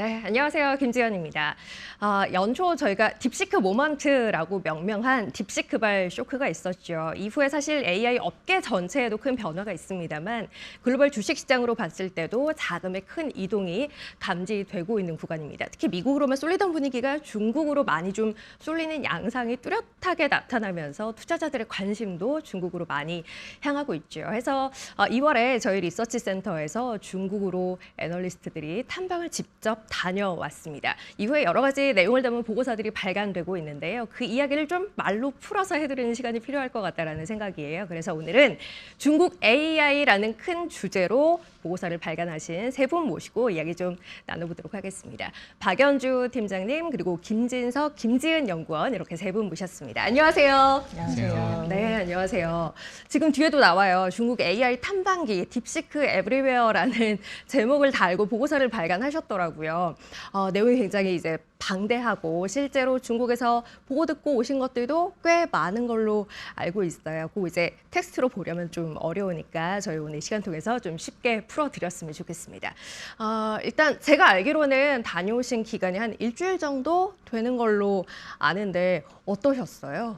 네, 안녕하세요. 김지연입니다. 연초 저희가 딥시크 모먼트라고 명명한 딥시크발 쇼크가 있었죠. 이후에 사실 AI 업계 전체에도 큰 변화가 있습니다만 글로벌 주식시장으로 봤을 때도 자금의 큰 이동이 감지되고 있는 구간입니다. 특히 미국으로만 쏠리던 분위기가 중국으로 많이 좀 쏠리는 양상이 뚜렷하게 나타나면서 투자자들의 관심도 중국으로 많이 향하고 있죠. 해서 2월에 저희 리서치 센터에서 중국으로 애널리스트들이 탐방을 직접 다녀왔습니다. 이후에 여러 가지 내용을 담은 보고서들이 발간되고 있는데요. 그 이야기를 좀 말로 풀어서 해드리는 시간이 필요할 것 같다라는 생각이에요. 그래서 오늘은 중국 AI라는 큰 주제로 보고서를 발간하신 세 분 모시고 이야기 좀 나눠보도록 하겠습니다. 박연주 팀장님, 그리고 김진석, 김지은 연구원 이렇게 세 분 모셨습니다. 안녕하세요. 안녕하세요. 네, 안녕하세요. 지금 뒤에도 나와요. 중국 AI 탐방기 딥시크 에브리웨어라는 제목을 달고 보고서를 발간하셨더라고요. 내용이 굉장히 이제 방대하고 실제로 중국에서 보고 듣고 오신 것들도 꽤 많은 걸로 알고 있어요. 그 이제 텍스트로 보려면 좀 어려우니까 저희 오늘 시간 통해서 좀 쉽게 풀어드렸으면 좋겠습니다. 일단 제가 알기로는 다녀오신 기간이 한 일주일 정도 되는 걸로 아는데 어떠셨어요?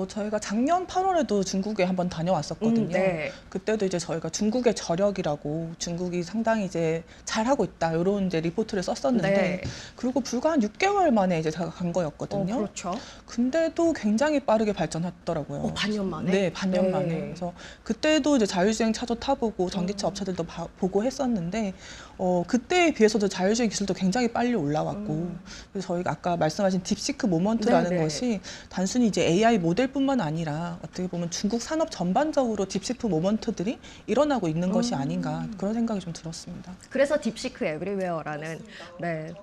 저희가 작년 8월에도 중국에 한번 다녀왔었거든요. 네. 그때도 이제 저희가 중국의 저력이라고 중국이 상당히 이제 잘하고 있다 이런 이제 리포트를 썼었는데 네. 그리고 불과 한 6개월 만에 이제 제가 간 거였거든요. 그렇죠. 근데도 굉장히 빠르게 발전했더라고요. 반년 만에? 네, 반년 네. 만에. 그래서 그때도 이제 자율주행 차도 타보고 전기차 업체들도 보고 했었는데 그때에 비해서도 자율주행 기술도 굉장히 빨리 올라왔고 그래서 저희가 아까 말씀하신 딥시크 모먼트라는 네네. 것이 단순히 이제 AI 모델뿐만 아니라 어떻게 보면 중국 산업 전반적으로 딥시크 모먼트들이 일어나고 있는 것이 아닌가 그런 생각이 좀 들었습니다. 그래서 딥시크 에브리웨어라는 네.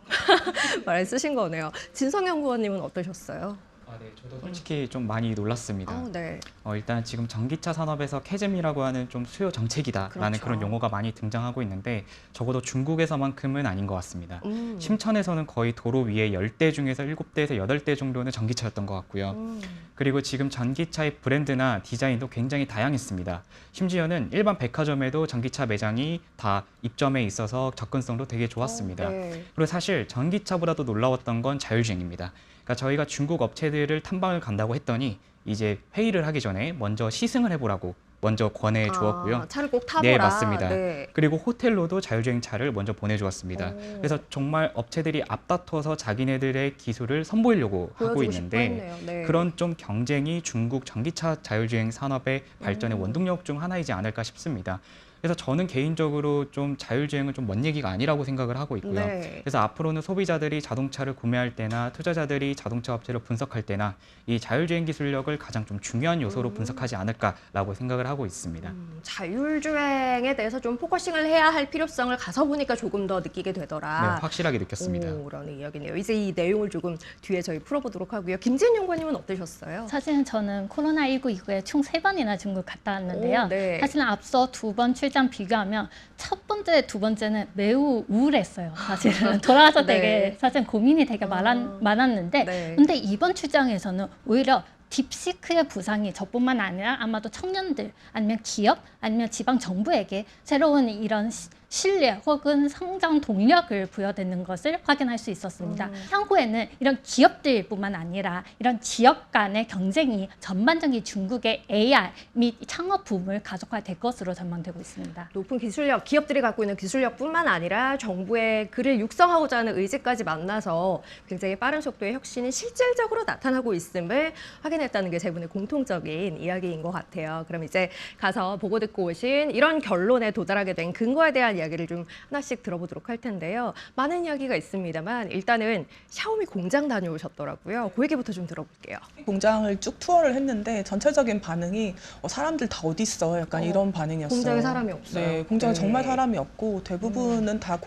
말을 쓰신 거네요. 진성 연구원님은 어떠셨어요? 네, 저도 솔직히 좀 많이 놀랐습니다. 네. 일단 지금 전기차 산업에서 캐즘이라고 하는 좀 수요 정책이다라는 그렇죠. 그런 용어가 많이 등장하고 있는데 적어도 중국에서만큼은 아닌 것 같습니다. 심천에서는 거의 도로 위에 10대 중에서 7대에서 8대 정도는 전기차였던 것 같고요. 그리고 지금 전기차의 브랜드나 디자인도 굉장히 다양했습니다. 심지어는 일반 백화점에도 전기차 매장이 다 입점해 있어서 접근성도 되게 좋았습니다. 네. 그리고 사실 전기차보다도 놀라웠던 건 자율주행입니다. 그러니까 저희가 중국 업체들을 탐방을 간다고 했더니 이제 회의를 하기 전에 먼저 시승을 해보라고 먼저 권해 주었고요. 차를 꼭 타보라. 네, 맞습니다. 네. 그리고 호텔로도 자율주행 차를 먼저 보내주었습니다. 그래서 정말 업체들이 앞다퉈서 자기네들의 기술을 선보이려고 하고 보여주고 있는데 싶어 했네요. 네. 그런 좀 경쟁이 중국 전기차 자율주행 산업의 발전의 원동력 중 하나이지 않을까 싶습니다. 그래서 저는 개인적으로 좀 자율주행은 좀 먼 얘기가 아니라고 생각을 하고 있고요. 네. 그래서 앞으로는 소비자들이 자동차를 구매할 때나 투자자들이 자동차 업체를 분석할 때나 이 자율주행 기술력을 가장 좀 중요한 요소로 분석하지 않을까라고 생각을 하고 있습니다. 자율주행에 대해서 좀 포커싱을 해야 할 필요성을 가서 보니까 조금 더 느끼게 네, 되더라. 확실하게 느꼈습니다. 라는 이야기네요. 이제 이 내용을 조금 뒤에 저희 풀어보도록 하고요. 김지은 연구원님은 어떠셨어요? 사실은 저는 코로나19 이후에 총 3번이나 중국 갔다 왔는데요. 네. 사실은 앞서 2번 출장 비교하면 첫 번째, 두 번째는 매우 우울했어요. 사실은 돌아와서 네. 되게 사실 고민이 되게 많았는데 네. 근데 이번 출장에서는 오히려 딥시크의 부상이 저뿐만 아니라 아마도 청년들 아니면 기업 아니면 지방 정부에게 새로운 이런 신뢰 혹은 성장 동력을 부여되는 것을 확인할 수 있었습니다. 향후에는 이런 기업들뿐만 아니라 이런 지역 간의 경쟁이 전반적인 중국의 AI 및 창업 붐을 가속화될 것으로 전망되고 있습니다. 높은 기술력, 기업들이 갖고 있는 기술력뿐만 아니라 정부의 그를 육성하고자 하는 의지까지 만나서 굉장히 빠른 속도의 혁신이 실질적으로 나타나고 있음을 확인했다는 게 세 분의 공통적인 이야기인 것 같아요. 그럼 이제 가서 보고 듣고 오신 이런 결론에 도달하게 된 근거에 대한 이야기를 좀 하나씩 들어보도록 할 텐데요. 많은 이야기가 있습니다만 일단은 샤오미 공장 다녀오셨더라고요. 그 얘기부터 좀 들어볼게요. 공장을 쭉 투어를 했는데 전체적인 반응이 사람들 다 어디 있어? 약간 이런 반응이었어요. 공장에 사람이 없어요. 네, 공장에 네. 정말 사람이 없고 대부분은 다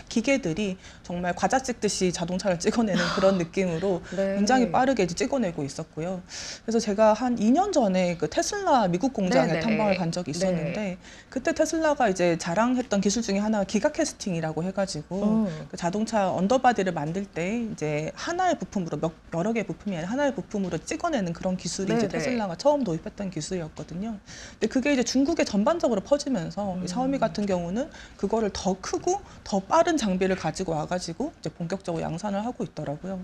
기계들이 정말 과자 찍듯이 자동차를 찍어내는 그런 느낌으로 네. 굉장히 빠르게 이제 찍어내고 있었고요. 그래서 제가 한 2년 전에 그 테슬라 미국 공장에 네네. 탐방을 간 적이 있었는데 네. 그때 테슬라가 이제 자랑했던 기술 중에 하나가 기가 캐스팅이라고 해가지고 그 자동차 언더바디를 만들 때 이제 하나의 부품으로 여러 개의 부품이 아니라 하나의 부품으로 찍어내는 그런 기술이 이제 테슬라가 처음 도입했던 기술이었거든요. 근데 그게 이제 중국에 전반적으로 퍼지면서 이 샤오미 같은 경우는 그거를 더 크고 더 빠른 장비를 가지고 와가지고 이제 본격적으로 양산을 하고 있더라고요.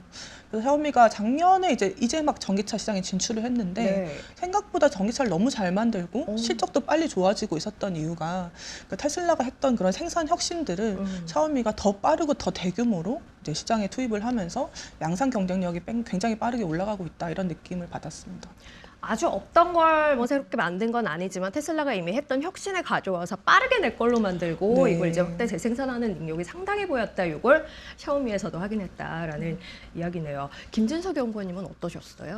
그래서 샤오미가 작년에 이제 막 전기차 시장에 진출을 했는데 생각보다 전기차를 너무 잘 만들고 실적도 빨리 좋아지고 있었던 이유가 그 테슬라가 했던 그런 생산 혁신들을 샤오미가 더 빠르고 더 대규모로 이제 시장에 투입을 하면서 양산 경쟁력이 굉장히 빠르게 올라가고 있다 이런 느낌을 받았습니다. 아주 없던 걸 뭐 새롭게 만든 건 아니지만 테슬라가 이미 했던 혁신을 가져와서 빠르게 내 걸로 만들고 이걸 이제 확대 재생산하는 능력이 상당히 보였다. 이걸 샤오미에서도 확인했다라는 이야기네요. 김진석 연구원님은 어떠셨어요?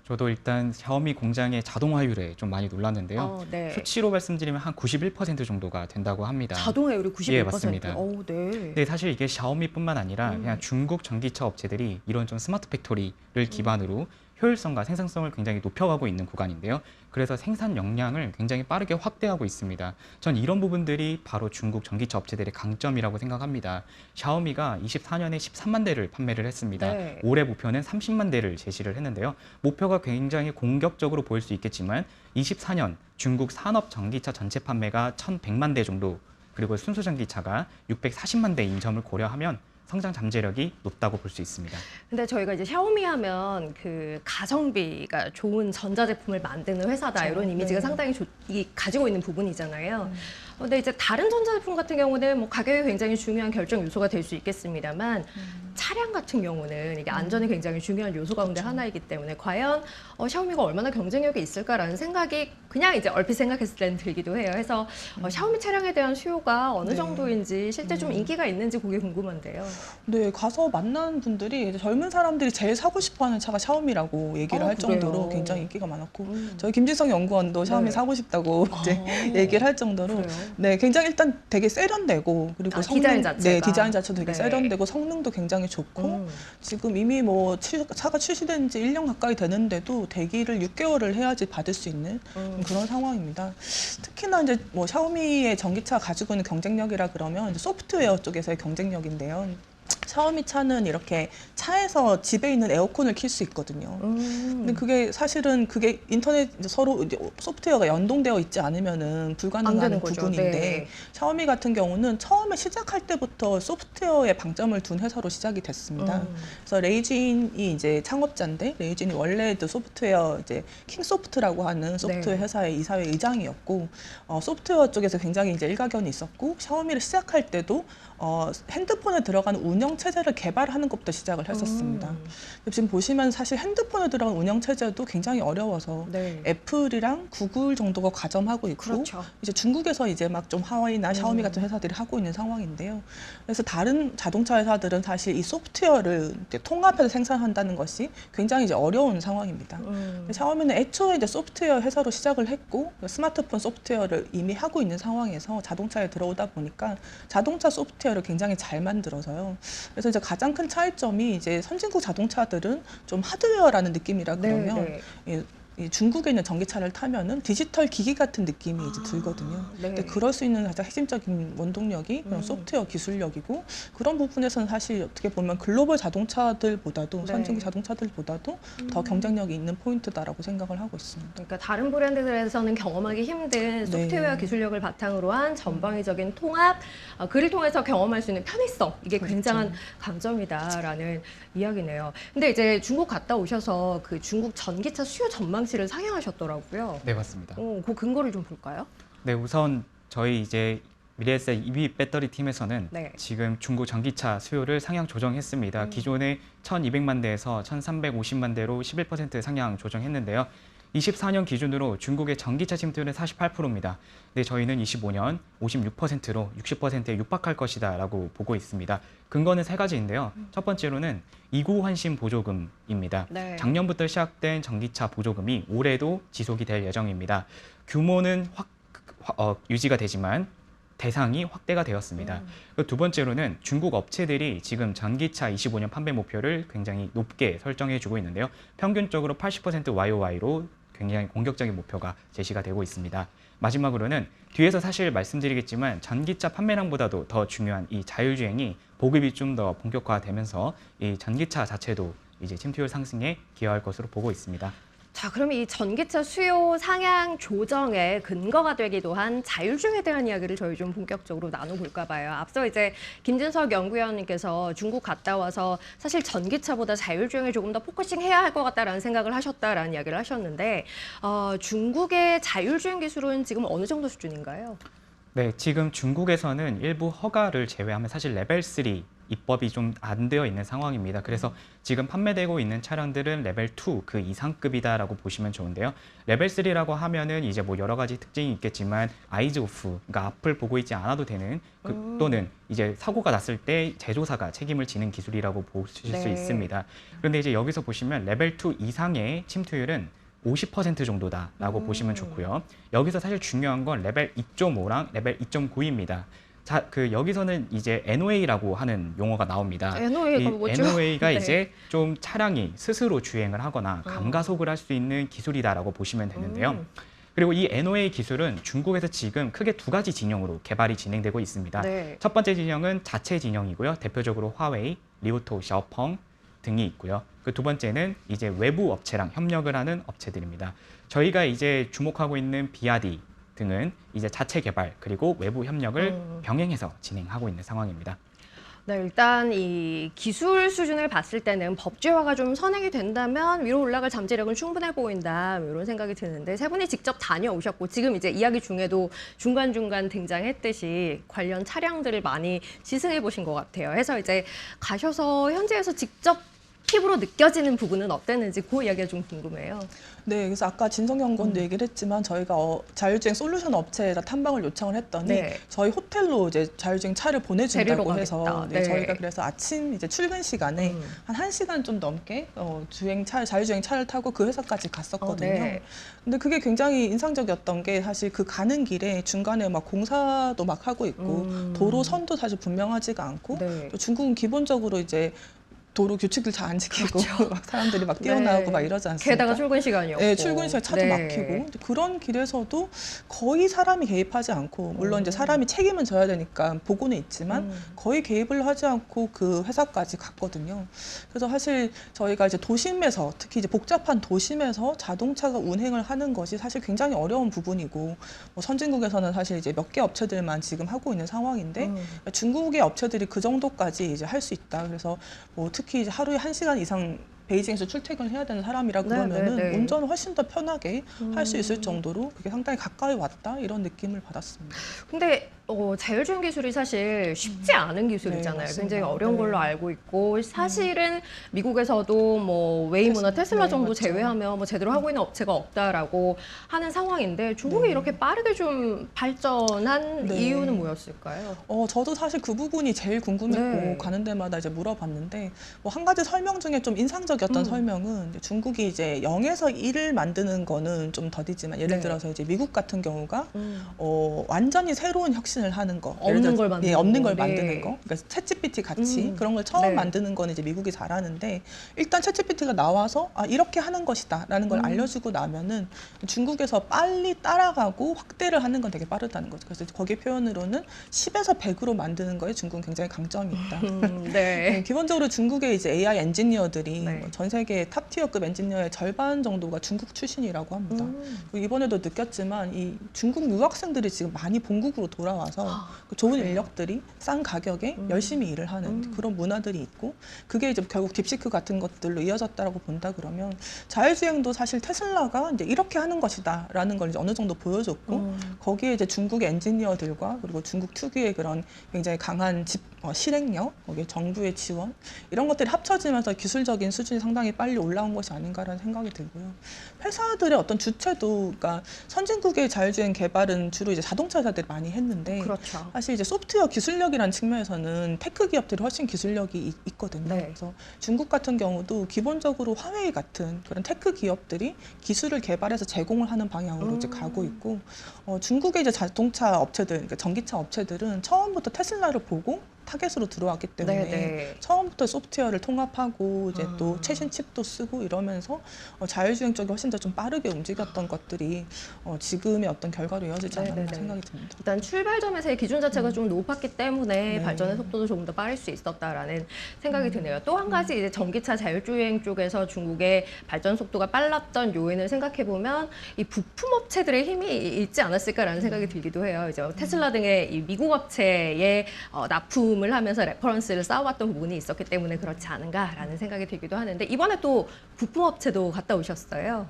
저도 일단 샤오미 공장의 자동화율에 좀 많이 놀랐는데요. 수치로 말씀드리면 한 91% 정도가 된다고 합니다. 자동화율이 91%? 예, 맞습니다. 네. 근데 사실 이게 샤오미뿐만 아니라 그냥 중국 전기차 업체들이 이런 좀 스마트 팩토리를 기반으로 효율성과 생산성을 굉장히 높여가고 있는 구간인데요. 그래서 생산 역량을 굉장히 빠르게 확대하고 있습니다. 전 이런 부분들이 바로 중국 전기차 업체들의 강점이라고 생각합니다. 샤오미가 24년에 13만 대를 판매를 했습니다. 올해 목표는 30만 대를 제시를 했는데요. 목표가 굉장히 공격적으로 보일 수 있겠지만 24년 중국 산업 전기차 전체 판매가 1,100만 대 정도, 그리고 순수 전기차가 640만 대인 점을 고려하면 성장 잠재력이 높다고 볼 수 있습니다. 근데 저희가 이제 샤오미 하면 그 가성비가 좋은 전자제품을 만드는 회사다 이런 이미지가 상당히 가지고 있는 부분이잖아요. 근데 이제 다른 전자제품 같은 경우는 뭐 가격이 굉장히 중요한 결정 요소가 될 수 있겠습니다만 차량 같은 경우는 이게 안전이 굉장히 중요한 요소 가운데 하나이기 때문에 과연 샤오미가 얼마나 경쟁력이 있을까라는 생각이 그냥 이제 얼핏 생각했을 때는 들기도 해요. 해서 샤오미 차량에 대한 수요가 어느 정도인지 실제 좀 인기가 있는지 그게 궁금한데요. 네, 가서 만난 분들이 이제 젊은 사람들이 제일 사고 싶어하는 차가 샤오미라고 얘기를 할 정도로 굉장히 인기가 많았고 저희 김진성 연구원도 샤오미 사고 싶다고 이제 얘기를 할 정도로 네, 굉장히 일단 되게 세련되고 그리고 디자인 자체가 디자인 자체도 되게 세련되고 성능도 굉장히 좋고 지금 이미 뭐 차가 출시된 지 1년 가까이 되는데도 대기를 6개월을 해야지 받을 수 있는 그런 상황입니다. 특히나 이제 뭐 샤오미의 전기차 가지고 있는 경쟁력이라 그러면 이제 소프트웨어 쪽에서의 경쟁력인데요. 샤오미 차는 이렇게 차에서 집에 있는 에어컨을 킬 수 있거든요. 근데 그게 사실은 그게 인터넷 서로 이제 소프트웨어가 연동되어 있지 않으면은 불가능한 부분인데 샤오미 같은 경우는 처음에 시작할 때부터 소프트웨어에 방점을 둔 회사로 시작이 됐습니다. 그래서 레이진이 이제 창업자인데 레이진이 원래도 소프트웨어 이제 킹소프트라고 하는 소프트웨어 회사의 이사회 의장이었고 소프트웨어 쪽에서 굉장히 이제 일가견이 있었고 샤오미를 시작할 때도 핸드폰에 들어가는 운영 체제를 개발하는 것부터 시작을 했었습니다. 지금 보시면 사실 핸드폰에 들어간 운영 체제도 굉장히 어려워서 애플이랑 구글 정도가 과점하고 있고 이제 중국에서 이제 막 좀 하와이나 샤오미 같은 회사들이 하고 있는 상황인데요. 그래서 다른 자동차 회사들은 사실 이 소프트웨어를 이제 통합해서 생산한다는 것이 굉장히 이제 어려운 상황입니다. 샤오미는 애초에 이제 소프트웨어 회사로 시작을 했고 스마트폰 소프트웨어를 이미 하고 있는 상황에서 자동차에 들어오다 보니까 자동차 소프트웨어를 굉장히 잘 만들어서요. 그래서 이제 가장 큰 차이점이 이제 선진국 자동차들은 좀 하드웨어라는 느낌이라 그러면 이 중국에 있는 전기차를 타면은 디지털 기기 같은 느낌이 이제 들거든요. 근데 그럴 수 있는 가장 핵심적인 원동력이 그런 소프트웨어 기술력이고 그런 부분에서는 사실 어떻게 보면 글로벌 자동차들보다도 선진국 자동차들보다도 더 경쟁력이 있는 포인트다라고 생각을 하고 있습니다. 그러니까 다른 브랜드들에서는 경험하기 힘든 소프트웨어 기술력을 바탕으로 한 전방위적인 통합, 그를 통해서 경험할 수 있는 편의성 이게 굉장한 강점이다라는 이야기네요. 근데 이제 중국 갔다 오셔서 그 중국 전기차 수요 전망치를 상향하셨더라고요. 네, 맞습니다. 그 근거를 좀 볼까요? 네, 우선 저희 이제 미래에셋 EV 배터리 팀에서는 지금 중국 전기차 수요를 상향 조정했습니다. 기존에 1,200만 대에서 1,350만 대로 11% 상향 조정했는데요. 24년 기준으로 중국의 전기차 침투율은 48%입니다. 근데 저희는 25년 56%로 60%에 육박할 것이다 라고 보고 있습니다. 근거는 세 가지인데요. 첫 번째로는 이구 환심 보조금입니다. 작년부터 시작된 전기차 보조금이 올해도 지속이 될 예정입니다. 규모는 유지가 되지만 대상이 확대가 되었습니다. 두 번째로는 중국 업체들이 지금 전기차 25년 판매 목표를 굉장히 높게 설정해주고 있는데요. 평균적으로 80% YOY로 굉장히 공격적인 목표가 제시가 되고 있습니다. 마지막으로는 뒤에서 사실 말씀드리겠지만 전기차 판매량보다도 더 중요한 이 자율주행이 보급이 좀 더 본격화되면서 이 전기차 자체도 이제 침투율 상승에 기여할 것으로 보고 있습니다. 자, 그럼 이 전기차 수요 상향 조정의 근거가 되기도 한 자율주행에 대한 이야기를 저희 좀 본격적으로 나눠볼까 봐요. 앞서 이제 김진석 연구위원님께서 중국 갔다 와서 사실 전기차보다 자율주행에 조금 더 포커싱해야 할 것 같다라는 생각을 하셨다라는 이야기를 하셨는데 중국의 자율주행 기술은 지금 어느 정도 수준인가요? 네, 지금 중국에서는 일부 허가를 제외하면 사실 레벨 3 입법이 좀 안 되어 있는 상황입니다. 그래서 지금 판매되고 있는 차량들은 레벨 2 그 이상급이다라고 보시면 좋은데요. 레벨 3라고 하면은 이제 뭐 여러 가지 특징이 있겠지만 아이즈 오프, 그러니까 앞을 보고 있지 않아도 되는 또는 이제 사고가 났을 때 제조사가 책임을 지는 기술이라고 보실 수 있습니다. 그런데 이제 여기서 보시면 레벨 2 이상의 침투율은 50% 정도다라고 보시면 좋고요. 여기서 사실 중요한 건 레벨 2.5랑 레벨 2.9입니다. 자, 여기서는 이제 NOA라고 하는 용어가 나옵니다. NOA가 뭐죠? NOA가 네. 이제 좀 차량이 스스로 주행을 하거나 감가속을 할 수 있는 기술이다라고 보시면 되는데요. 그리고 이 NOA 기술은 중국에서 지금 크게 두 가지 진영으로 개발이 진행되고 있습니다. 네. 첫 번째 진영은 자체 진영이고요. 대표적으로 화웨이, 리오토, 샤오펑 등이 있고요. 그 두 번째는 이제 외부 업체랑 협력을 하는 업체들입니다. 저희가 이제 주목하고 있는 비아디 등은 이제 자체 개발 그리고 외부 협력을 병행해서 진행하고 있는 상황입니다. 네, 일단 이 기술 수준을 봤을 때는 법제화가 좀 선행이 된다면 위로 올라갈 잠재력은 충분해 보인다 이런 생각이 드는데 세 분이 직접 다녀오셨고 지금 이제 이야기 중에도 중간중간 등장했듯이 관련 차량들을 많이 시승해 보신 것 같아요. 해서 이제 가셔서 현지에서 직접 피부로 느껴지는 부분은 어땠는지 그 이야기가 좀 궁금해요. 네, 그래서 아까 진성연구원도 얘기를 했지만 저희가 자율주행 솔루션 업체에다 탐방을 요청을 했더니 네. 저희 호텔로 이제 자율주행 차를 데리러 보내준다고 가겠다. 해서 네. 저희가 그래서 아침 이제 출근 시간에 한 1시간 좀 넘게 자율주행 차를 타고 그 회사까지 갔었거든요. 네. 근데 그게 굉장히 인상적이었던 게 사실 그 가는 길에 중간에 막 공사도 막 하고 있고 도로선도 사실 분명하지가 않고 네. 또 중국은 기본적으로 이제 도로 규칙들 잘 안 지키고 막 사람들이 막 뛰어나오고 네. 막 이러지 않습니까? 게다가 출근 시간이었고. 네, 출근 시간 차도 네. 막히고 근데 그런 길에서도 거의 사람이 개입하지 않고 물론 이제 사람이 책임은 져야 되니까 보고는 있지만 거의 개입을 하지 않고 그 회사까지 갔거든요. 그래서 사실 저희가 이제 도심에서 특히 이제 복잡한 도심에서 자동차가 운행을 하는 것이 사실 굉장히 어려운 부분이고 뭐 선진국에서는 사실 이제 몇 개 업체들만 지금 하고 있는 상황인데 중국의 업체들이 그 정도까지 이제 할 수 있다. 그래서 뭐 특히 이제 하루에 1시간 이상 베이징에서 출퇴근을 해야 되는 사람이라 그러면은 네. 운전을 훨씬 더 편하게 할 수 있을 정도로 그게 상당히 가까이 왔다 이런 느낌을 받았습니다. 근데 자율주행 기술이 사실 쉽지 않은 기술이잖아요. 네, 맞습니다. 굉장히 어려운 걸로 네. 알고 있고 사실은 미국에서도 뭐 웨이모나 테슬라 네, 정도 맞죠. 제외하면 뭐 제대로 하고 있는 업체가 없다라고 하는 상황인데 중국이 이렇게 빠르게 좀 발전한 네. 이유는 뭐였을까요? 저도 사실 그 부분이 제일 궁금했고 네. 가는 데마다 이제 물어봤는데 뭐 한 가지 설명 중에 좀 인상적이었던 설명은 이제 중국이 이제 0에서 1을 만드는 거는 좀 더디지만 예를 네. 들어서 이제 미국 같은 경우가 완전히 새로운 혁신을 하는 거 예를 없는 들어서 걸 만드는 없는 거. 걸 네. 만드는 거 그러니까 챗GPT 같이 그런 걸 처음 네. 만드는 거는 이제 미국이 잘하는데 일단 챗GPT가 나와서 이렇게 하는 것이다라는 걸 알려주고 나면은 중국에서 빨리 따라가고 확대를 하는 건 되게 빠르다는 거죠. 그래서 거기 표현으로는 10에서 100으로 만드는 거에 중국은 굉장히 강점이 있다. 네. 기본적으로 중국의 이제 AI 엔지니어들이 네. 전 세계 탑티어급 엔지니어의 절반 정도가 중국 출신이라고 합니다. 그리고 이번에도 느꼈지만 이 중국 유학생들이 지금 많이 본국으로 돌아와서 그 좋은 인력들이 싼 가격에 열심히 일을 하는 그런 문화들이 있고 그게 이제 결국 딥시크 같은 것들로 이어졌다라고 본다 그러면 자율주행도 사실 테슬라가 이제 이렇게 하는 것이다라는 걸 이제 어느 정도 보여줬고 거기에 이제 중국의 엔지니어들과 그리고 중국 특유의 그런 굉장히 강한 실행력, 거기에 정부의 지원 이런 것들이 합쳐지면서 기술적인 수준이 상당히 빨리 올라온 것이 아닌가라는 생각이 들고요. 회사들의 어떤 주체도 그러니까 선진국의 자율주행 개발은 주로 이제 자동차 회사들이 많이 했는데 그렇죠. 사실 이제 소프트웨어 기술력이라는 측면에서는 테크 기업들이 훨씬 기술력이 있거든요. 네. 그래서 중국 같은 경우도 기본적으로 화웨이 같은 그런 테크 기업들이 기술을 개발해서 제공을 하는 방향으로 이제 가고 있고 중국의 이제 자동차 업체들, 그러니까 전기차 업체들은 처음부터 테슬라를 보고 타겟으로 들어왔기 때문에 네네. 처음부터 소프트웨어를 통합하고 이제 또 최신 칩도 쓰고 이러면서 자율주행 쪽이 훨씬 더 좀 빠르게 움직였던 것들이 지금의 어떤 결과로 이어지지 않았나 네네네. 생각이 듭니다. 일단 출발점에서의 기준 자체가 좀 높았기 때문에 네. 발전의 속도도 조금 더 빠를 수 있었다라는 생각이 드네요. 또 한 가지 이제 전기차 자율주행 쪽에서 중국의 발전 속도가 빨랐던 요인을 생각해 보면 이 부품 업체들의 힘이 있지 않았을까라는 생각이 들기도 해요. 이제 테슬라 등의 이 미국 업체에 납품을 하면서 레퍼런스를 쌓아왔던 부분이 있었기 때문에 그렇지 않은가라는 생각이 들기도 하는데 이번에 또 부품 업체도 갔다 오셨어요.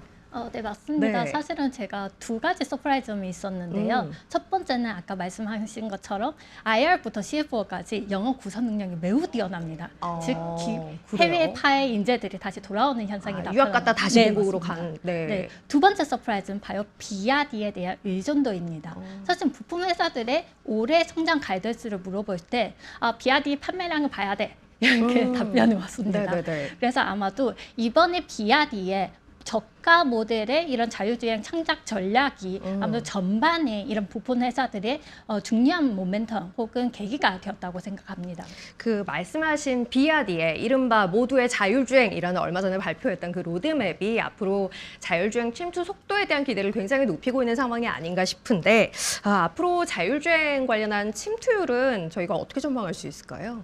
네, 맞습니다. 네. 사실은 제가 두 가지 서프라이즈점이 있었는데요. 첫 번째는 아까 말씀하신 것처럼 IR부터 CFO까지 영어 구사 능력이 매우 뛰어납니다. 즉 그래요? 해외파의 인재들이 다시 돌아오는 현상이 나타납니다. 유학 갔다 다시 네, 미국으로 맞습니다. 간. 네. 네. 두 번째 서프라이즈는 바로 비아디에 대한 의존도입니다. 사실 부품 회사들의 올해 성장 가이던스를 물어볼 때 비아디 판매량을 봐야 돼. 이렇게 답변이 왔습니다. 네네네. 그래서 아마도 이번에 비아디의 저가 모델의 이런 자율주행 창작 전략이 아무래도 전반에 이런 부품 회사들의 중요한 모멘텀 혹은 계기가 되었다고 생각합니다. 그 말씀하신 비아디의 이른바 모두의 자율주행이라는 얼마 전에 발표했던 그 로드맵이 앞으로 자율주행 침투 속도에 대한 기대를 굉장히 높이고 있는 상황이 아닌가 싶은데 앞으로 자율주행 관련한 침투율은 저희가 어떻게 전망할 수 있을까요?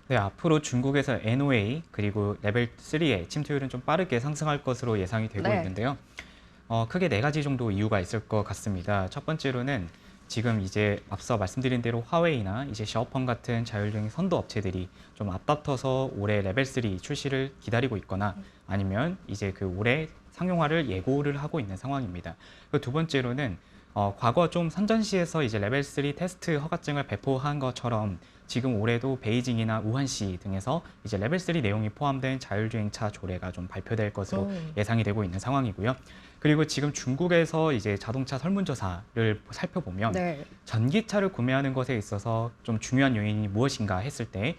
네, 앞으로 중국에서 NOA 그리고 레벨 3의 침투율은 좀 빠르게 상승할 것으로 예상이 되고 네. 있는데요. 크게 4가지 정도 이유가 있을 것 같습니다. 첫 번째로는 지금 이제 앞서 말씀드린 대로 화웨이나 이제 샤오펑 같은 자율주행 선도 업체들이 좀 앞다퉈서 올해 레벨 3 출시를 기다리고 있거나 아니면 이제 그 올해 상용화를 예고를 하고 있는 상황입니다. 그 두 번째로는 과거 좀 선전시에서 이제 레벨 3 테스트 허가증을 배포한 것처럼 지금 올해도 베이징이나 우한시 등에서 이제 레벨 3 내용이 포함된 자율주행차 조례가 좀 발표될 것으로 예상이 되고 있는 상황이고요. 그리고 지금 중국에서 이제 자동차 설문조사를 살펴보면 네. 전기차를 구매하는 것에 있어서 좀 중요한 요인이 무엇인가 했을 때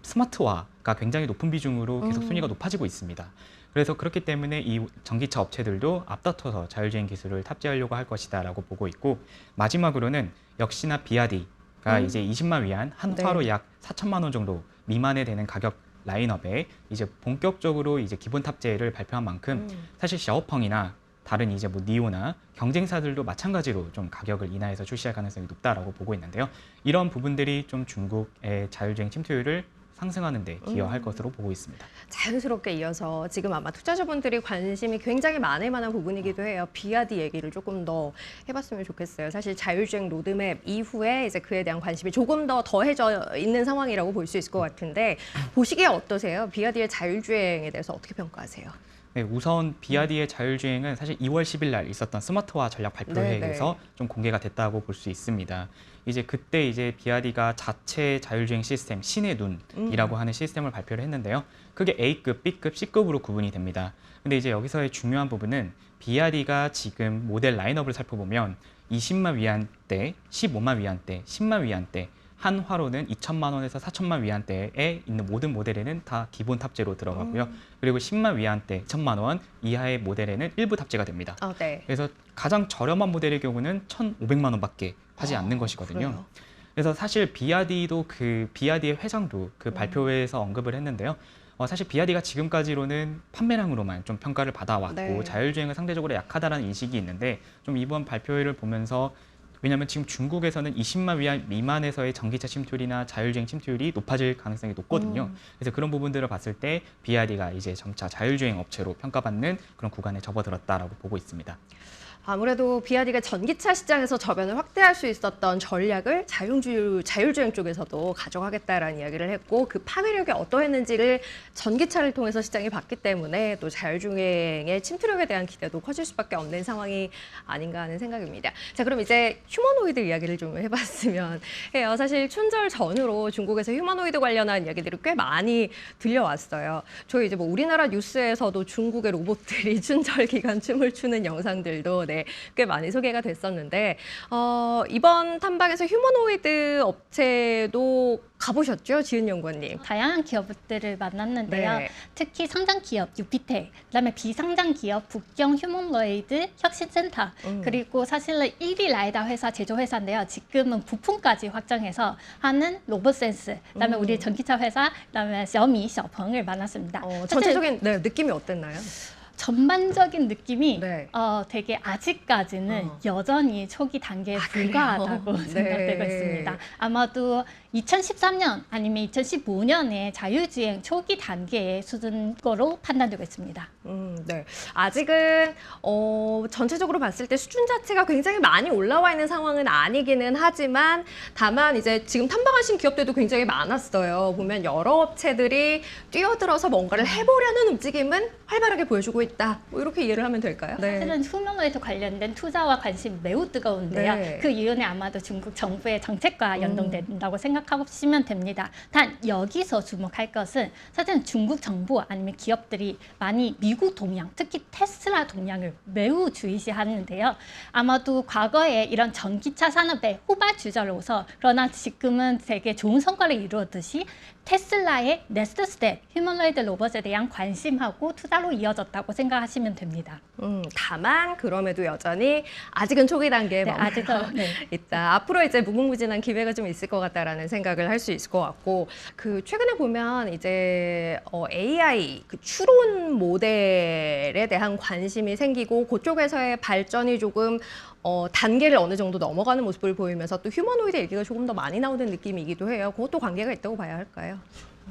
스마트화가 굉장히 높은 비중으로 계속 순위가 높아지고 있습니다. 그래서 그렇기 때문에 이 전기차 업체들도 앞다퉈서 자율주행 기술을 탑재하려고 할 것이다라고 보고 있고 마지막으로는 역시나 비아디가 이제 20만 위안 한 네. 화로 약 4천만 원 정도 미만에 되는 가격 라인업에 이제 본격적으로 이제 기본 탑재를 발표한 만큼 사실 샤오펑이나 다른 이제 뭐 니오나 경쟁사들도 마찬가지로 좀 가격을 인하해서 출시할 가능성이 높다라고 보고 있는데요. 이런 부분들이 좀 중국의 자율주행 침투율을 상승하는 데 기여할 것으로 보고 있습니다. 자연스럽게 이어서 지금 아마 투자자분들이 관심이 굉장히 많을 만한 부분이기도 해요. 비아디 얘기를 조금 더 해봤으면 좋겠어요. 사실 자율주행 로드맵 이후에 이제 그에 대한 관심이 조금 더 더해져 있는 상황이라고 볼 수 있을 것 같은데 보시기에 어떠세요? 비아디의 자율주행에 대해서 어떻게 평가하세요? 네, 우선 비아디의 자율주행은 사실 2월 10일 날 있었던 스마트화 전략 발표회에서 좀 공개가 됐다고 볼 수 있습니다. 이제 그때 이제 비아디가 자체 자율주행 시스템 신의 눈이라고 하는 시스템을 발표를 했는데요. 그게 A급, B급, C급으로 구분이 됩니다. 근데 이제 여기서의 중요한 부분은 비아디가 지금 모델 라인업을 살펴보면 20만 위안대, 15만 위안대, 10만 위안대 한 화로는 2천만 원에서 4천만 위안대에 있는 모든 모델에는 다 기본 탑재로 들어가고요. 그리고 10만 위안대, 2천만 원 이하의 모델에는 일부 탑재가 됩니다. 네. 그래서 가장 저렴한 모델의 경우는 1,500만 원밖에 하지 않는 것이거든요. 그래요? 그래서 사실 비아디도 비아디의 회장도 그 발표회에서 언급을 했는데요. 사실 비아디가 지금까지로는 판매량으로만 좀 평가를 받아왔고 네. 자율주행은 상대적으로 약하다는 인식이 있는데 좀 이번 발표회를 보면서 왜냐하면 지금 중국에서는 20만 위안 미만에서의 전기차 침투율이나 자율주행 침투율이 높아질 가능성이 높거든요. 그래서 그런 부분들을 봤을 때 비아디가 이제 점차 자율주행 업체로 평가받는 그런 구간에 접어들었다라고 보고 있습니다. 아무래도 비아디가 전기차 시장에서 저변을 확대할 수 있었던 전략을 자율주행 쪽에서도 가져가겠다라는 이야기를 했고 그 파괴력이 어떠했는지를 전기차를 통해서 시장이 봤기 때문에 또 자율주행의 침투력에 대한 기대도 커질 수밖에 없는 상황이 아닌가 하는 생각입니다. 자, 그럼 이제 휴머노이드 이야기를 좀 해봤으면 해요. 사실 춘절 전후로 중국에서 휴머노이드 관련한 이야기들이 꽤 많이 들려왔어요. 저희 이제 뭐 우리나라 뉴스에서도 중국의 로봇들이 춘절 기간 춤을 추는 영상들도 네, 꽤 많이 소개가 됐었는데 이번 탐방에서 휴머노이드 업체도 가보셨죠, 지은 연구원님? 다양한 기업들을 만났는데요. 네. 특히 상장 기업 유피텍, 그다음에 비상장 기업 북경 휴머노이드 혁신센터, 그리고 사실은 1위 라이다 회사 제조회사인데요. 지금은 부품까지 확장해서 하는 로봇센스, 그다음에 우리 전기차 회사, 그다음에 셔미, 셔펑을 만났습니다. 사실 전체적인 네, 느낌이 어땠나요? 전반적인 느낌이 네. 되게 아직까지는 여전히 초기 단계에 불과하다고 그래요? 생각되고 네. 있습니다. 아마도 2013년 아니면 2015년에 자율주행 초기 단계의 수준으로 판단되고 있습니다. 네. 아직은 전체적으로 봤을 때 수준 자체가 굉장히 많이 올라와 있는 상황은 아니기는 하지만 다만 이제 지금 탐방하신 기업들도 굉장히 많았어요. 보면 여러 업체들이 뛰어들어서 뭔가를 해보려는 움직임은 활발하게 보여주고 있다. 뭐 이렇게 이해를 하면 될까요? 사실은 휴머노이드 관련된 투자와 관심 매우 뜨거운데요. 네. 그 이유는 아마도 중국 정부의 정책과 연동된다고 생각하시면 됩니다. 단 여기서 주목할 것은 사실은 중국 정부 아니면 기업들이 많이 미국 동향, 특히 테슬라 동향을 매우 주의시하는데요. 아마도 과거에 이런 전기차 산업의 후발주자로서 그러나 지금은 되게 좋은 성과를 이루었듯이 테슬라의 넥스트 스텝, 휴머노이드 로봇에 대한 관심하고 투자로 이어졌다고 생각하시면 됩니다. 다만 그럼에도 여전히 아직은 초기 단계에 네, 머물러 아직은, 네. 있다. 앞으로 이제 무궁무진한 기회가 좀 있을 것 같다라는 생각을 할 수 있을 것 같고, 그 최근에 보면 이제 AI 그 추론 모델에 대한 관심이 생기고 그쪽에서의 발전이 조금 단계를 어느 정도 넘어가는 모습을 보이면서 또 휴머노이드 얘기가 조금 더 많이 나오는 느낌이기도 해요. 그것도 관계가 있다고 봐야 할까요?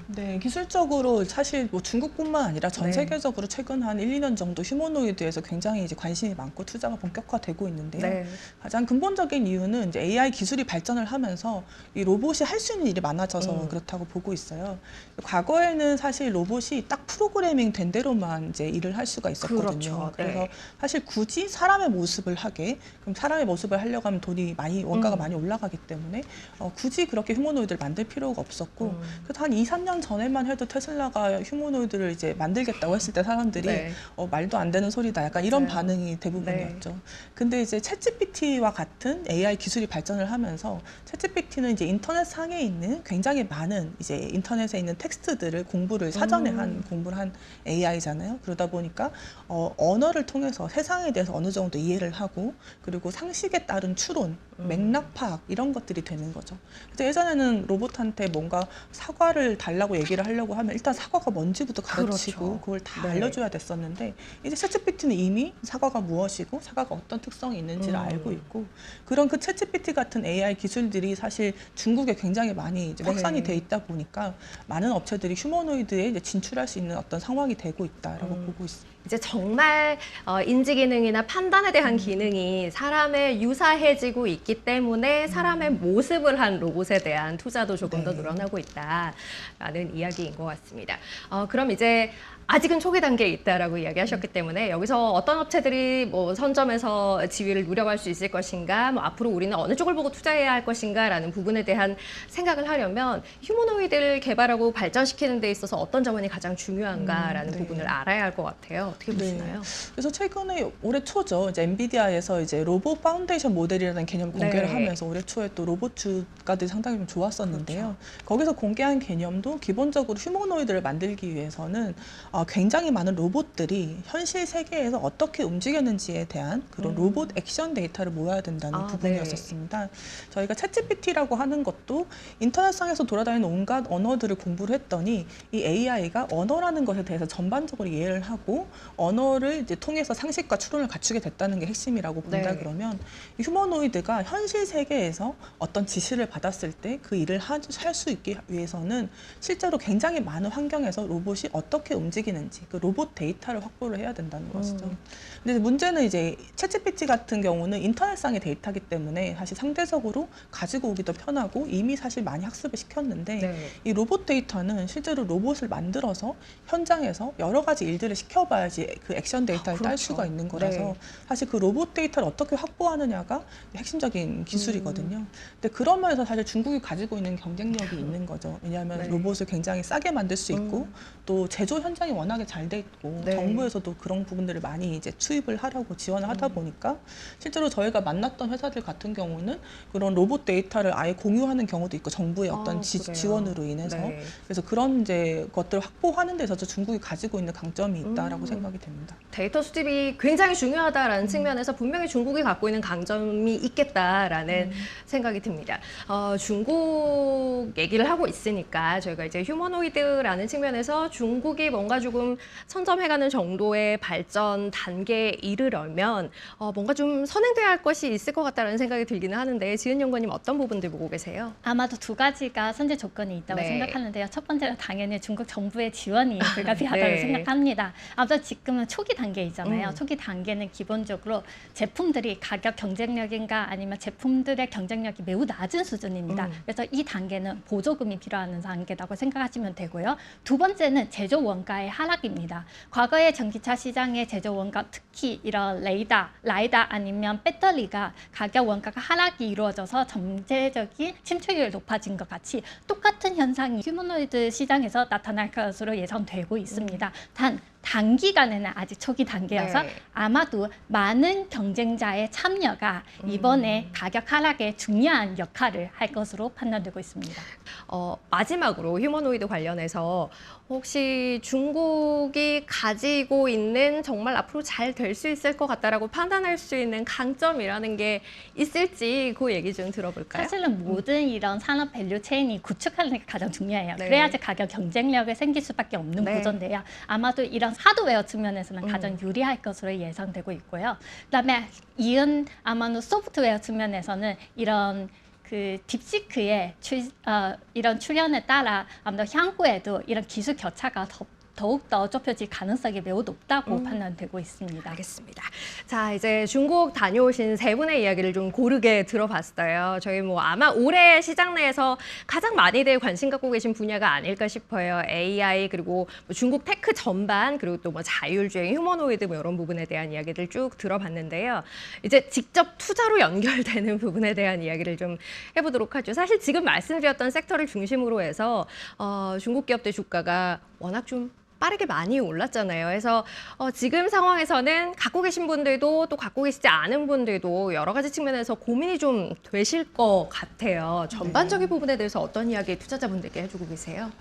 네, 기술적으로 사실 뭐 중국뿐만 아니라 전 네. 세계적으로 최근 한 1, 2년 정도 휴머노이드에서 굉장히 이제 관심이 많고 투자가 본격화되고 있는데요. 네. 가장 근본적인 이유는 이제 AI 기술이 발전을 하면서 이 로봇이 할 수 있는 일이 많아져서 그렇다고 보고 있어요. 과거에는 사실 로봇이 딱 프로그래밍 된 대로만 이제 일을 할 수가 있었거든요. 그렇죠. 네. 그래서 사실 굳이 사람의 모습을 하게, 그럼 사람의 모습을 하려고 하면 돈이 많이 원가가 많이 올라가기 때문에 굳이 그렇게 휴머노이드를 만들 필요가 없었고, 그래서 한 2, 3년 전에만 해도 테슬라가 휴머노이드를 이제 만들겠다고 했을 때 사람들이 네. 말도 안 되는 소리다, 약간 이런 맞아요. 반응이 대부분이었죠. 근데 이제 챗GPT와 같은 AI 기술이 발전을 하면서 챗GPT는 이제 인터넷 상에 있는 굉장히 많은 이제 인터넷에 있는 텍스트들을 공부를 사전에 공부를 한 AI잖아요. 그러다 보니까 언어를 통해서 세상에 대해서 어느 정도 이해를 하고, 그리고 상식에 따른 추론, 맥락 파악 이런 것들이 되는 거죠. 그래서 예전에는 로봇한테 뭔가 사과를 달라고 얘기를 하려고 하면 일단 사과가 뭔지부터 가르치고 그렇죠. 그걸 다 네. 알려줘야 됐었는데, 이제 챗GPT는 이미 사과가 무엇이고 사과가 어떤 특성이 있는지를 알고 있고, 그런 그 챗GPT 같은 AI 기술들이 사실 중국에 굉장히 많이 이제 확산이 돼 있다 보니까 많은 업체들이 휴머노이드에 이제 진출할 수 있는 어떤 상황이 되고 있다라고 보고 있습니다. 이제 정말 인지 기능이나 판단에 대한 기능이 사람에 유사해지고 있기 때문에 사람의 모습을 한 로봇에 대한 투자도 조금 더 늘어나고 있다라는 이야기인 것 같습니다. 그럼 이제 아직은 초기 단계에 있다라고 이야기하셨기 때문에 여기서 어떤 업체들이 뭐 선점에서 지위를 누려갈 수 있을 것인가, 뭐 앞으로 우리는 어느 쪽을 보고 투자해야 할 것인가라는 부분에 대한 생각을 하려면 휴머노이드를 개발하고 발전시키는 데 있어서 어떤 자원이 가장 중요한가라는 네. 부분을 알아야 할 것 같아요. 어떻게 보시나요? 그래서 최근에 올해 초죠. 이제 엔비디아에서 이제 로봇 파운데이션 모델이라는 개념 공개를 네. 하면서 올해 초에 또 로봇 주가들이 상당히 좀 좋았었는데요. 거기서 공개한 개념도 기본적으로 휴머노이드를 만들기 위해서는 굉장히 많은 로봇들이 현실 세계에서 어떻게 움직였는지에 대한 그런 로봇 액션 데이터를 모아야 된다는 부분이었었습니다. 저희가 챗GPT라고 하는 것도 인터넷상에서 돌아다니는 온갖 언어들을 공부를 했더니 이 AI가 언어라는 것에 대해서 전반적으로 이해를 하고 언어를 이제 통해서 상식과 추론을 갖추게 됐다는 게 핵심이라고 본다 그러면 이 휴머노이드가 현실 세계에서 어떤 지시를 받았을 때 그 일을 할 수 있기 위해서는 실제로 굉장히 많은 환경에서 로봇이 어떻게 움직이는지 그 로봇 데이터를 확보를 해야 된다는 것이죠. 근데 문제는 이제 챗GPT 같은 경우는 인터넷상의 데이터이기 때문에 사실 상대적으로 가지고 오기도 편하고 이미 사실 많이 학습을 시켰는데 이 로봇 데이터는 실제로 로봇을 만들어서 현장에서 여러 가지 일들을 시켜봐야지 그 액션 데이터를 딸 수가 있는 거라서 사실 그 로봇 데이터를 어떻게 확보하느냐가 핵심적인 기술이거든요. 근데 그런 면에서 사실 중국이 가지고 있는 경쟁력이 있는 거죠. 왜냐하면 로봇을 굉장히 싸게 만들 수 있고 또 제조 현장이 워낙에 잘 돼 있고 네. 정부에서도 그런 부분들을 많이 이제 투입을 하려고 지원을 하다 보니까 실제로 저희가 만났던 회사들 같은 경우는 그런 로봇 데이터를 아예 공유하는 경우도 있고 정부의 어떤 그래요? 지원으로 인해서 네. 그래서 그런 이제 것들을 확보하는 데 있어서 중국이 가지고 있는 강점이 있다라고 생각이 됩니다. 데이터 수집이 굉장히 중요하다라는 측면에서 분명히 중국이 갖고 있는 강점이 있겠다라는 생각이 듭니다. 중국 얘기를 하고 있으니까 저희가 이제 휴머노이드라는 측면에서 중국이 뭔가 조금 선점해가는 정도의 발전 단계에 이르려면 뭔가 좀 선행돼야 할 것이 있을 것 같다는 생각이 들기는 하는데 지은 연구원님 어떤 부분들 보고 계세요? 아마도 두 가지가 선제 조건이 있다고 네. 생각하는데요. 첫 번째는 당연히 중국 정부의 지원이 불가피하다고 네. 생각합니다. 아무튼 지금은 초기 단계이잖아요. 음. 초기 단계는 기본적으로 제품들이 가격 경쟁력인가 아니면 제품들의 경쟁력이 매우 낮은 수준입니다. 그래서 이 단계는 보조금이 필요한 단계라고 생각하시면 되고요. 두 번째는 제조 원가의 하락입니다. 과거의 전기차 시장의 제조 원가, 특히 이런 라이다 아니면 배터리가 가격 원가가 하락이 이루어져서 전체적인 침투율이 높아진 것 같이 똑같은 현상이 휴머노이드 시장에서 나타날 것으로 예상되고 있습니다. 단 단기간에는 아직 초기 단계여서 네. 아마도 많은 경쟁자의 참여가 이번에 가격 하락에 중요한 역할을 할 것으로 판단되고 있습니다. 마지막으로 휴머노이드 관련해서 혹시 중국이 가지고 있는 정말 앞으로 잘 될 수 있을 것 같다라고 판단할 수 있는 강점이라는 게 있을지 그 얘기 좀 들어볼까요? 사실은 모든 이런 산업 밸류 체인이 구축하는 게 가장 중요해요. 네. 그래야지 가격 경쟁력이 생길 수밖에 없는 네. 구조인데요. 아마도 이런 하드웨어 측면에서는 가장 유리할 것으로 예상되고 있고요. 그다음에 이은 아마도 소프트웨어 측면에서는 이런 그 딥시크의 이런 출현에 따라 아무래도 향후에도 이런 기술 격차가 더욱더 좁혀질 가능성이 매우 높다고 판단되고 있습니다. 알겠습니다. 자, 이제 중국 다녀오신 세 분의 이야기를 좀 고르게 들어봤어요. 저희 뭐 아마 올해 시장 내에서 가장 많이들 관심 갖고 계신 분야가 아닐까 싶어요. AI 그리고 뭐 중국 테크 전반 그리고 또 뭐 자율주행, 휴머노이드 뭐 이런 부분에 대한 이야기들 쭉 들어봤는데요. 이제 직접 투자로 연결되는 부분에 대한 이야기를 좀 해보도록 하죠. 사실 지금 말씀드렸던 섹터를 중심으로 해서 중국 기업들 주가가 워낙 좀 빠르게 많이 올랐잖아요. 그래서 지금 상황에서는 갖고 계신 분들도 또 갖고 계시지 않은 분들도 여러 가지 측면에서 고민이 좀 되실 것 같아요. 전반적인 부분에 대해서 어떤 이야기 투자자분들께 해주고 계세요?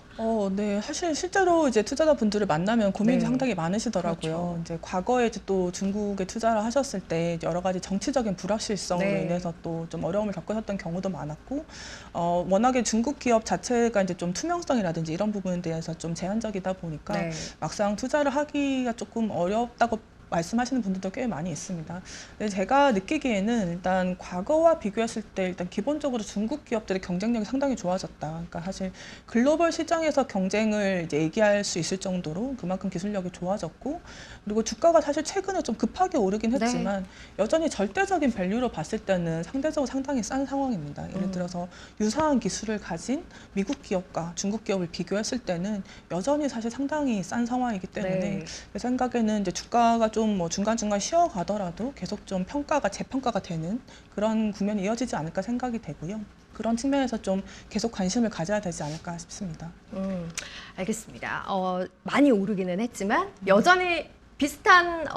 네. 사실 실제로 이제 투자자분들을 만나면 고민이 네. 상당히 많으시더라고요. 그렇죠. 이제 과거에 이제 또 중국에 투자를 하셨을 때 여러 가지 정치적인 불확실성으로 네. 인해서 또 좀 어려움을 겪으셨던 경우도 많았고, 워낙에 중국 기업 자체가 이제 좀 투명성이라든지 이런 부분에 대해서 좀 제한적이다 보니까 네. 막상 투자를 하기가 조금 어렵다고 말씀하시는 분들도 꽤 많이 있습니다. 근데 제가 느끼기에는 일단 과거와 비교했을 때 일단 기본적으로 중국 기업들의 경쟁력이 상당히 좋아졌다. 그러니까 사실 글로벌 시장에서 경쟁을 이제 얘기할 수 있을 정도로 그만큼 기술력이 좋아졌고, 그리고 주가가 사실 최근에 좀 급하게 오르긴 했지만 여전히 절대적인 밸류로 봤을 때는 상대적으로 상당히 싼 상황입니다. 예를 들어서 유사한 기술을 가진 미국 기업과 중국 기업을 비교했을 때는 여전히 사실 상당히 싼 상황이기 때문에 네. 제 생각에는 이제 주가가 좀 뭐 중간중간 쉬어가더라도 계속 좀 재평가가 되는 그런 국면이 이어지지 않을까 생각이 되고요. 그런 측면에서 좀 계속 관심을 가져야 되지 않을까 싶습니다. 알겠습니다. 많이 오르기는 했지만 여전히 비슷한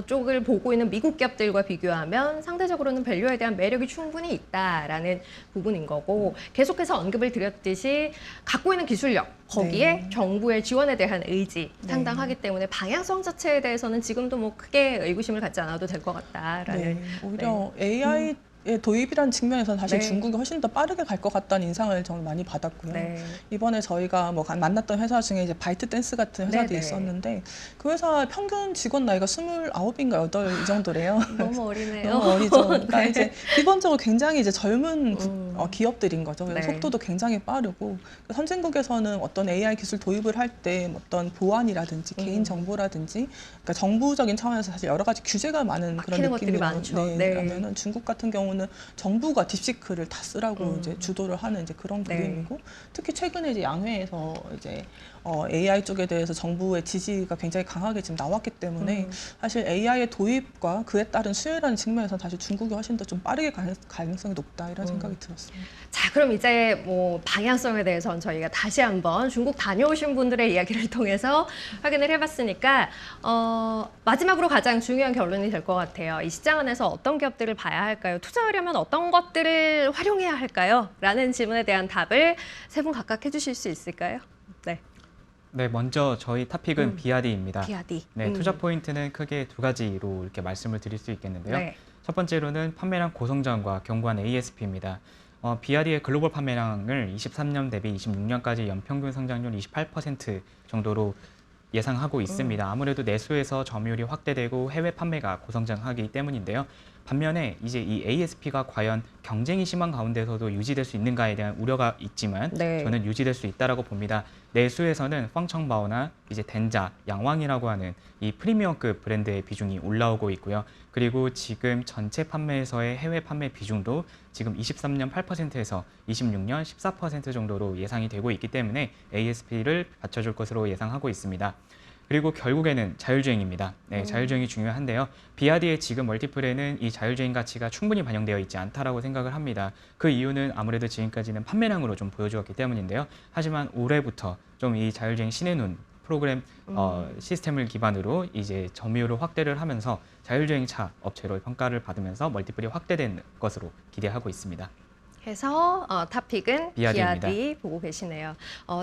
쪽을 보고 있는 미국 기업들과 비교하면 상대적으로는 밸류에 대한 매력이 충분히 있다라는 부분인 거고, 계속해서 언급을 드렸듯이 갖고 있는 기술력, 거기에 정부의 지원에 대한 의지 상당하기 때문에 방향성 자체에 대해서는 지금도 뭐 크게 의구심을 갖지 않아도 될 것 같다라는. 오히려 AI 의 도입이라는 측면에서는 사실 네. 중국이 훨씬 더 빠르게 갈 것 같다는 인상을 저는 많이 받았고요. 네. 이번에 저희가 뭐 만났던 회사 중에 이제 바이트 댄스 같은 회사도 네네. 있었는데 그 회사 평균 직원 나이가 29인가 8 이 정도래요. 너무 어리네요. 너무 어리죠. 그러니까 네. 이제 기본적으로 굉장히 이제 젊은 기업들인 거죠. 그래서 네. 속도도 굉장히 빠르고, 선진국에서는 어떤 AI 기술 도입을 할 때 어떤 보안이라든지 개인 정보라든지 그러니까 정부적인 차원에서 사실 여러 가지 규제가 많은 그런 막히는 것들이 느낌이 많죠. 네. 그러면은 중국 같은 경우는 정부가 딥시크를 다 쓰라고 이제 주도를 하는 이제 그런 네. 그림이고, 특히 최근에 이제 양회에서 이제 AI 쪽에 대해서 정부의 지지가 굉장히 강하게 지금 나왔기 때문에 사실 AI의 도입과 그에 따른 수혜라는 측면에서 사실 중국이 훨씬 더 좀 빠르게 갈 가능성이 높다 이런 생각이 들었습니다. 자, 그럼 이제 뭐 방향성에 대해서는 저희가 다시 한번 중국 다녀오신 분들의 이야기를 통해서 확인을 해봤으니까 마지막으로 가장 중요한 결론이 될 것 같아요. 이 시장 안에서 어떤 기업들을 봐야 할까요? 투자하려면 어떤 것들을 활용해야 할까요? 라는 질문에 대한 답을 세 분 각각 해주실 수 있을까요? 네, 네, 먼저 저희 토픽은 비아디입니다. 비아디. 네, 투자 포인트는 크게 두 가지로 이렇게 말씀을 드릴 수 있겠는데요. 네. 첫 번째로는 판매량 고성장과 견고한 ASP입니다. 비아디의 글로벌 판매량을 23년 대비 26년까지 연평균 성장률 28% 정도로 예상하고 있습니다. 아무래도 내수에서 점유율이 확대되고 해외 판매가 고성장하기 때문인데요. 반면에 이제 이 ASP가 과연 경쟁이 심한 가운데서도 유지될 수 있는가에 대한 우려가 있지만 네. 저는 유지될 수 있다라고 봅니다. 내수에서는 펑청바오나 이제 덴자, 양왕이라고 하는 이 프리미엄급 브랜드의 비중이 올라오고 있고요. 그리고 지금 전체 판매에서의 해외 판매 비중도 지금 23년 8%에서 26년 14% 정도로 예상이 되고 있기 때문에 ASP를 받쳐줄 것으로 예상하고 있습니다. 그리고 결국에는 자율주행입니다. 네, 자율주행이 중요한데요. 비아디의 지금 멀티플에는 이 자율주행 가치가 충분히 반영되어 있지 않다라고 생각을 합니다. 그 이유는 아무래도 지금까지는 판매량으로 좀 보여주었기 때문인데요. 하지만 올해부터 좀 이 자율주행 신의 눈 프로그램 시스템을 기반으로 이제 점유율을 확대를 하면서 자율주행차 업체로 평가를 받으면서 멀티플이 확대된 것으로 기대하고 있습니다. 해서 탑픽은 비아디입니다. 비아디 보고 계시네요.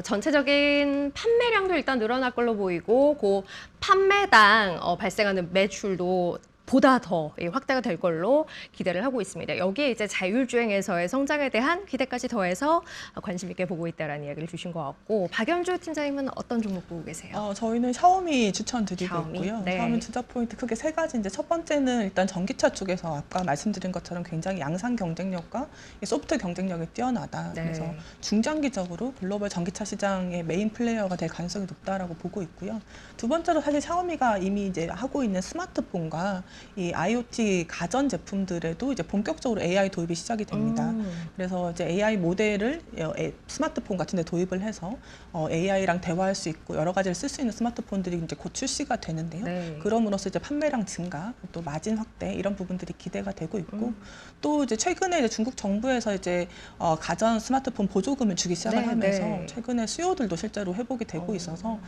전체적인 판매량도 일단 늘어날 걸로 보이고 그 판매당 발생하는 매출도 보다 더 확대가 될 걸로 기대를 하고 있습니다. 여기에 이제 자율주행에서의 성장에 대한 기대까지 더해서 관심 있게 보고 있다라는 이야기를 주신 것 같고, 박연주 팀장님은 어떤 종목 보고 계세요? 저희는 샤오미 추천드리고 샤오미? 있고요. 네. 샤오미 투자 포인트 크게 세 가지인데 첫 번째는 일단 전기차 쪽에서 아까 말씀드린 것처럼 굉장히 양산 경쟁력과 소프트 경쟁력이 뛰어나다. 네. 그래서 중장기적으로 글로벌 전기차 시장의 메인 플레이어가 될 가능성이 높다라고 보고 있고요. 두 번째로 사실 샤오미가 이미 이제 하고 있는 스마트폰과 이 IoT 가전 제품들에도 이제 본격적으로 AI 도입이 시작이 됩니다. 그래서 이제 AI 모델을 스마트폰 같은 데 도입을 해서 AI랑 대화할 수 있고 여러 가지를 쓸 수 있는 스마트폰들이 이제 곧 출시가 되는데요. 네. 그럼으로써 이제 판매량 증가, 또 마진 확대 이런 부분들이 기대가 되고 있고 또 이제 최근에 이제 중국 정부에서 이제 가전 스마트폰 보조금을 주기 시작을 네, 하면서 네. 최근에 수요들도 실제로 회복이 되고 있어서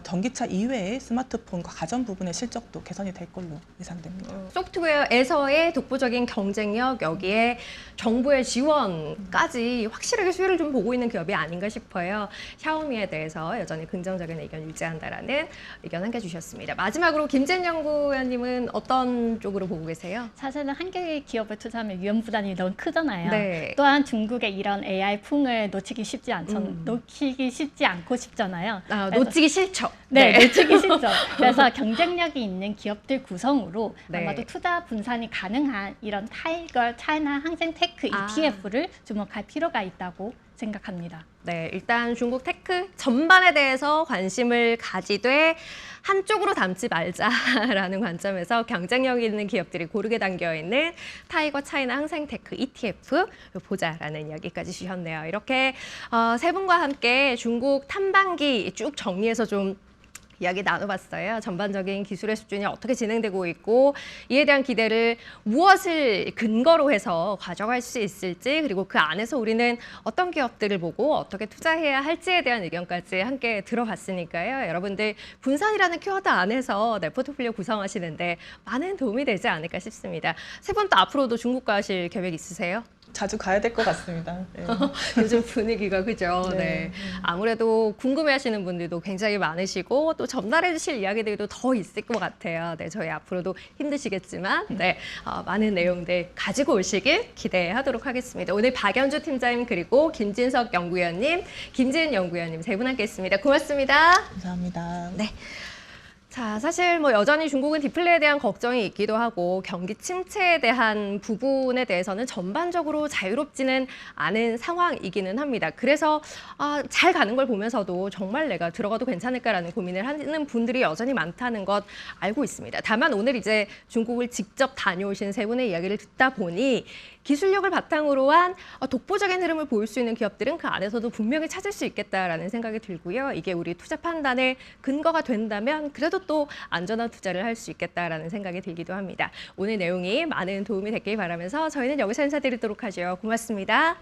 전기차 이외의 스마트폰과 가전 부분의 실적도 개선이 될 걸로 예상됩니다. 소프트웨어에서의 독보적인 경쟁력, 여기에 정부의 지원까지 확실하게 수혜를 좀 보고 있는 기업이 아닌가 싶어요. 샤오미에 대해서 여전히 긍정적인 의견 유지한다라는 의견 남겨주셨습니다. 마지막으로 김진 연구위원님은 어떤 쪽으로 보고 계세요? 사실은 한 개의 기업을 투자하면 위험 부담이 너무 크잖아요. 네. 또한 중국의 이런 AI 풍을 놓치기 쉽지 않고 싶잖아요. 아, 그래서- 놓치기 싫죠. 네, 놓치기 쉽죠. 그래서 경쟁력이 있는 기업들 구성으로 네. 아마도 투자 분산이 가능한 이런 타이거 차이나 항생테크 아. ETF를 주목할 필요가 있다고 생각합니다. 네, 일단 중국 테크 전반에 대해서 관심을 가지되 한쪽으로 담지 말자라는 관점에서 경쟁력 있는 기업들이 고르게 담겨 있는 타이거 차이나 항생테크 ETF 보자라는 이야기까지 주셨네요. 이렇게 세 분과 함께 중국 탐방기 쭉 정리해서 좀 이야기 나눠봤어요. 전반적인 기술의 수준이 어떻게 진행되고 있고 이에 대한 기대를 무엇을 근거로 해서 가져갈 수 있을지, 그리고 그 안에서 우리는 어떤 기업들을 보고 어떻게 투자해야 할지에 대한 의견까지 함께 들어봤으니까요. 여러분들 분산이라는 키워드 안에서 내 포트폴리오 구성하시는데 많은 도움이 되지 않을까 싶습니다. 세 분 또 앞으로도 중국 가실 계획 있으세요? 자주 가야 될 것 같습니다. 네. 요즘 분위기가 그죠. 네. 네. 아무래도 궁금해하시는 분들도 굉장히 많으시고 또 전달해 주실 이야기들도 더 있을 것 같아요. 네, 저희 앞으로도 힘드시겠지만 네, 많은 내용들 가지고 오시길 기대하도록 하겠습니다. 오늘 박연주 팀장님 그리고 김진석 연구위원님, 김지은 연구위원님 세 분 함께했습니다. 고맙습니다. 감사합니다. 네. 자, 사실 뭐 여전히 중국은 디플레에 대한 걱정이 있기도 하고 경기 침체에 대한 부분에 대해서는 전반적으로 자유롭지는 않은 상황이기는 합니다. 그래서 잘 가는 걸 보면서도 정말 내가 들어가도 괜찮을까라는 고민을 하는 분들이 여전히 많다는 것 알고 있습니다. 다만 오늘 이제 중국을 직접 다녀오신 세 분의 이야기를 듣다 보니 기술력을 바탕으로 한 독보적인 흐름을 보일 수 있는 기업들은 그 안에서도 분명히 찾을 수 있겠다라는 생각이 들고요. 이게 우리 투자 판단의 근거가 된다면 그래도 또 안전한 투자를 할 수 있겠다라는 생각이 들기도 합니다. 오늘 내용이 많은 도움이 됐길 바라면서 저희는 여기서 인사드리도록 하죠. 고맙습니다.